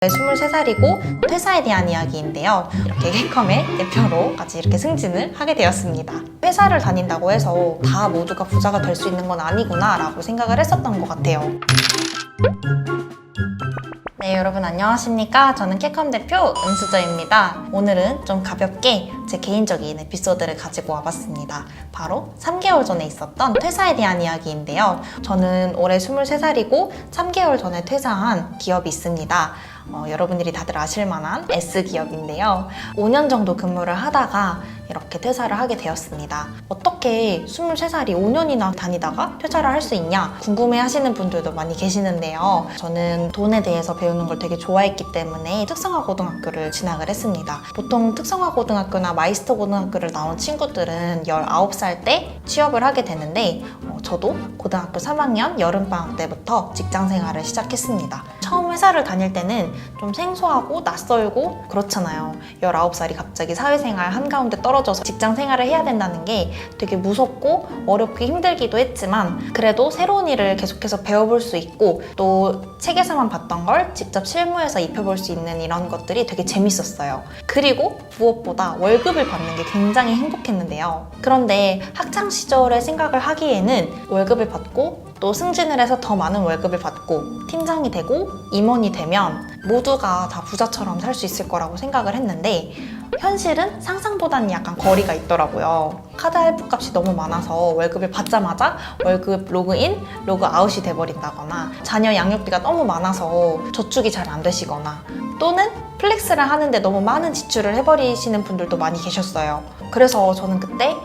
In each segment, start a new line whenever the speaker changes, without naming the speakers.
23살이고 퇴사에 대한 이야기인데요. 이렇게 케이컴의 대표로 같이 이렇게 승진을 하게 되었습니다. 회사를 다닌다고 해서 다 모두가 부자가 될 수 있는 건 아니구나 라고 생각을 했었던 것 같아요. 네, 여러분 안녕하십니까? 저는 케이컴 대표 은수저입니다. 오늘은 좀 가볍게 제 개인적인 에피소드를 가지고 와봤습니다. 바로 3개월 전에 있었던 퇴사에 대한 이야기인데요. 저는 올해 23살이고 3개월 전에 퇴사한 기업이 있습니다. 여러분들이 다들 아실 만한 S기업인데요. 5년 정도 근무를 하다가 이렇게 퇴사를 하게 되었습니다. 어떻게 23살이 5년이나 다니다가 퇴사를 할 수 있냐 궁금해 하시는 분들도 많이 계시는데요. 저는 돈에 대해서 배우는 걸 되게 좋아했기 때문에 특성화 고등학교를 진학을 했습니다. 보통 특성화 고등학교나 마이스터 고등학교를 나온 친구들은 19살 때 취업을 하게 되는데 저도 고등학교 3학년 여름방학 때부터 직장 생활을 시작했습니다. 처음 회사를 다닐 때는 좀 생소하고 낯설고 그렇잖아요. 19살이 갑자기 사회생활 한가운데 떨어져서 직장 생활을 해야 된다는 게 되게 무섭고 어렵고 힘들기도 했지만 그래도 새로운 일을 계속해서 배워볼 수 있고 또 책에서만 봤던 걸 직접 실무에서 입혀볼 수 있는 이런 것들이 되게 재밌었어요. 그리고 무엇보다 월급을 받는 게 굉장히 행복했는데요. 그런데 학창 시절에 생각을 하기에는 월급을 받고 또 승진을 해서 더 많은 월급을 받고 팀장이 되고 임원이 되면 모두가 다 부자처럼 살 수 있을 거라고 생각을 했는데 현실은 상상보다는 약간 거리가 있더라고요. 카드 할부 값이 너무 많아서 월급을 받자마자 월급 로그인, 로그아웃이 돼버린다거나 자녀 양육비가 너무 많아서 저축이 잘 안 되시거나 또는 플렉스를 하는데 너무 많은 지출을 해버리시는 분들도 많이 계셨어요. 그래서 저는 그때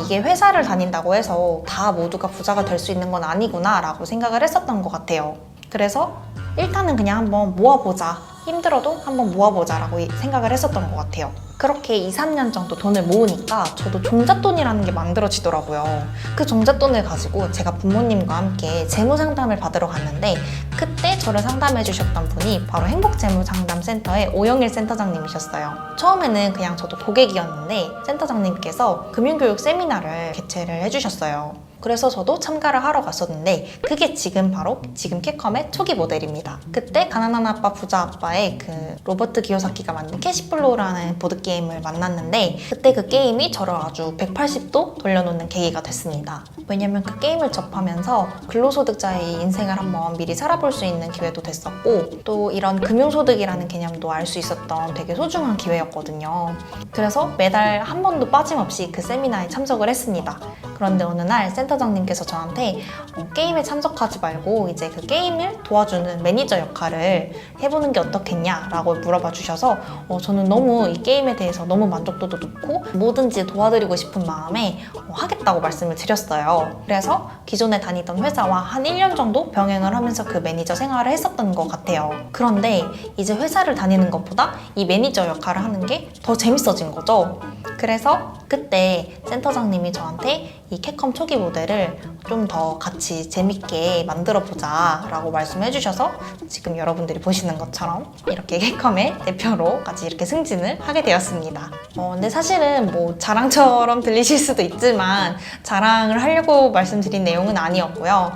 이게 회사를 다닌다고 해서 다 모두가 부자가 될 수 있는 건 아니구나 라고 생각을 했었던 것 같아요. 그래서 일단은 그냥 한번 모아보자, 힘들어도 한번 모아보자 라고 생각을 했었던 것 같아요. 그렇게 2, 3년 정도 돈을 모으니까 저도 종잣돈이라는 게 만들어지더라고요. 그 종잣돈을 가지고 제가 부모님과 함께 재무상담을 받으러 갔는데 그때 저를 상담해 주셨던 분이 바로 행복재무상담센터의 오영일 센터장님이셨어요. 처음에는 그냥 저도 고객이었는데 센터장님께서 금융교육 세미나를 개최를 해주셨어요. 그래서 저도 참가를 하러 갔었는데 그게 지금 케이컴의 초기 모델입니다. 그때 가난한 아빠 부자 아빠의 그 로버트 기요사키가 만든 캐시플로우라는 보드게임을 만났는데 그때 그 게임이 저를 아주 180도 돌려놓는 계기가 됐습니다. 왜냐면 그 게임을 접하면서 근로소득자의 인생을 한번 미리 살아볼 수 있는 기회도 됐었고 또 이런 금융소득이라는 개념도 알 수 있었던 되게 소중한 기회였거든요. 그래서 매달 한 번도 빠짐없이 그 세미나에 참석을 했습니다. 그런데 어느 날 센터장님께서 저한테 게임에 참석하지 말고 이제 그 게임을 도와주는 매니저 역할을 해보는 게 어떻겠냐라고 물어봐 주셔서 저는 너무 이 게임에 대해서 너무 만족도도 높고 뭐든지 도와드리고 싶은 마음에 하겠다고 말씀을 드렸어요. 그래서 기존에 다니던 회사와 한 1년 정도 병행을 하면서 그 매니저 생활을 했었던 것 같아요. 그런데 이제 회사를 다니는 것보다 이 매니저 역할을 하는 게 더 재밌어진 거죠. 그래서 그때 센터장님이 저한테 이 케이컴 초기 모델을 좀 더 같이 재밌게 만들어보자 라고 말씀해 주셔서 지금 여러분들이 보시는 것처럼 이렇게 케이컴의 대표로 같이 이렇게 승진을 하게 되었습니다. 근데 사실은 뭐 자랑처럼 들리실 수도 있지만 자랑을 하려고 말씀드린 내용은 아니었고요.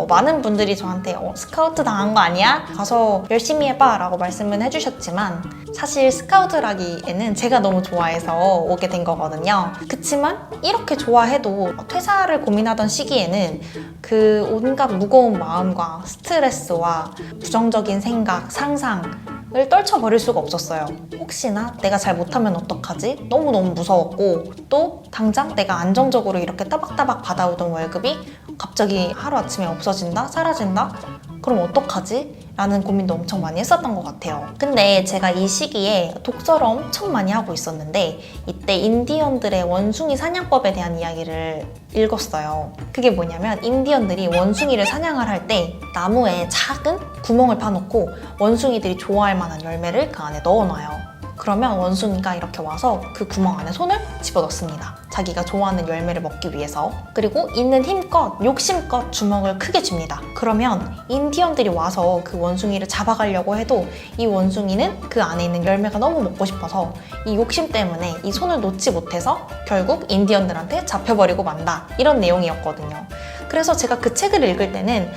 많은 분들이 저한테 스카우트 당한 거 아니야? 가서 열심히 해봐 라고 말씀은 해주셨지만 사실 스카우트라기에는 제가 너무 좋아해서 오게 된 거거든요. 그치만 이렇게 좋아해도 퇴사를 고민하던 시기에는 그 온갖 무거운 마음과 스트레스와 부정적인 생각, 상상을 떨쳐버릴 수가 없었어요. 혹시나 내가 잘 못하면 어떡하지? 너무너무 무서웠고 또 당장 내가 안정적으로 이렇게 따박따박 받아오던 월급이 갑자기 하루아침에 없어진다? 사라진다? 그럼 어떡하지? 라는 고민도 엄청 많이 했었던 것 같아요. 근데 제가 이 시기에 독서를 엄청 많이 하고 있었는데 이때 인디언들의 원숭이 사냥법에 대한 이야기를 읽었어요. 그게 뭐냐면 인디언들이 원숭이를 사냥을 할 때 나무에 작은 구멍을 파놓고 원숭이들이 좋아할 만한 열매를 그 안에 넣어놔요. 그러면 원숭이가 이렇게 와서 그 구멍 안에 손을 집어넣습니다. 자기가 좋아하는 열매를 먹기 위해서. 그리고 있는 힘껏, 욕심껏 주먹을 크게 줍니다. 그러면 인디언들이 와서 그 원숭이를 잡아가려고 해도 이 원숭이는 그 안에 있는 열매가 너무 먹고 싶어서 이 욕심 때문에 이 손을 놓지 못해서 결국 인디언들한테 잡혀버리고 만다. 이런 내용이었거든요. 그래서 제가 그 책을 읽을 때는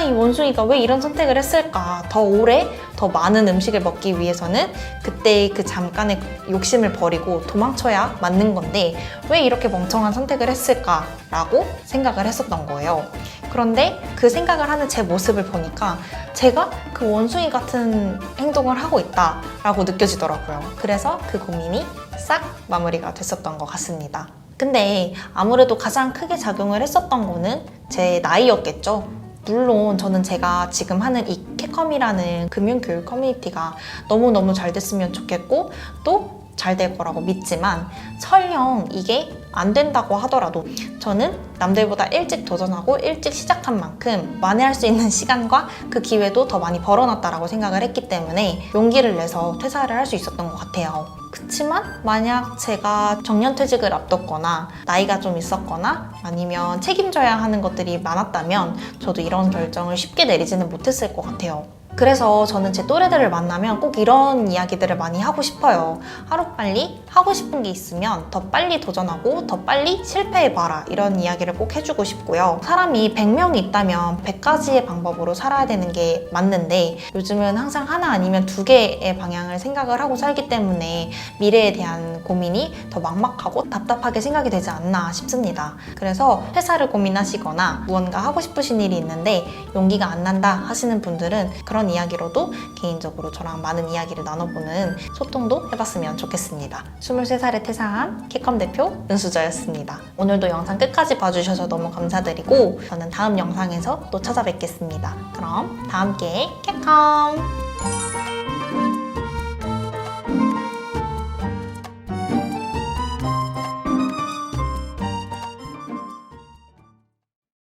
이 원숭이가 왜 이런 선택을 했을까? 더 오래, 더 많은 음식을 먹기 위해서는 그때의 그 잠깐의 욕심을 버리고 도망쳐야 맞는 건데 왜 이렇게 멍청한 선택을 했을까라고 생각을 했었던 거예요. 그런데 그 생각을 하는 제 모습을 보니까 제가 그 원숭이 같은 행동을 하고 있다라고 느껴지더라고요. 그래서 그 고민이 싹 마무리가 됐었던 것 같습니다. 근데 아무래도 가장 크게 작용을 했었던 거는 제 나이였겠죠. 물론 저는 제가 지금 하는 이 캐컴이라는 금융교육 커뮤니티가 너무너무 잘 됐으면 좋겠고 또 잘 될 거라고 믿지만 설령 이게 안 된다고 하더라도 저는 남들보다 일찍 도전하고 일찍 시작한 만큼 만회할 수 있는 시간과 그 기회도 더 많이 벌어놨다라고 생각을 했기 때문에 용기를 내서 퇴사를 할 수 있었던 것 같아요. 그치만 만약 제가 정년퇴직을 앞뒀거나 나이가 좀 있었거나 아니면 책임져야 하는 것들이 많았다면 저도 이런 결정을 쉽게 내리지는 못했을 것 같아요. 그래서 저는 제 또래들을 만나면 꼭 이런 이야기들을 많이 하고 싶어요. 하루빨리 하고 싶은 게 있으면 더 빨리 도전하고 더 빨리 실패해봐라, 이런 이야기를 꼭 해주고 싶고요. 사람이 100명이 있다면 100가지의 방법으로 살아야 되는 게 맞는데 요즘은 항상 하나 아니면 2개의 방향을 생각을 하고 살기 때문에 미래에 대한 고민이 더 막막하고 답답하게 생각이 되지 않나 싶습니다. 그래서 퇴사를 고민하시거나 무언가 하고 싶으신 일이 있는데 용기가 안 난다 하시는 분들은 그런 이야기로도 개인적으로 저랑 많은 이야기를 나눠보는 소통도 해봤으면 좋겠습니다. 23살에 퇴사한 캐컴 대표 은수저였습니다. 오늘도 영상 끝까지 봐주셔서 너무 감사드리고 저는 다음 영상에서 또 찾아뵙겠습니다. 그럼 다음 기회에 캐컴!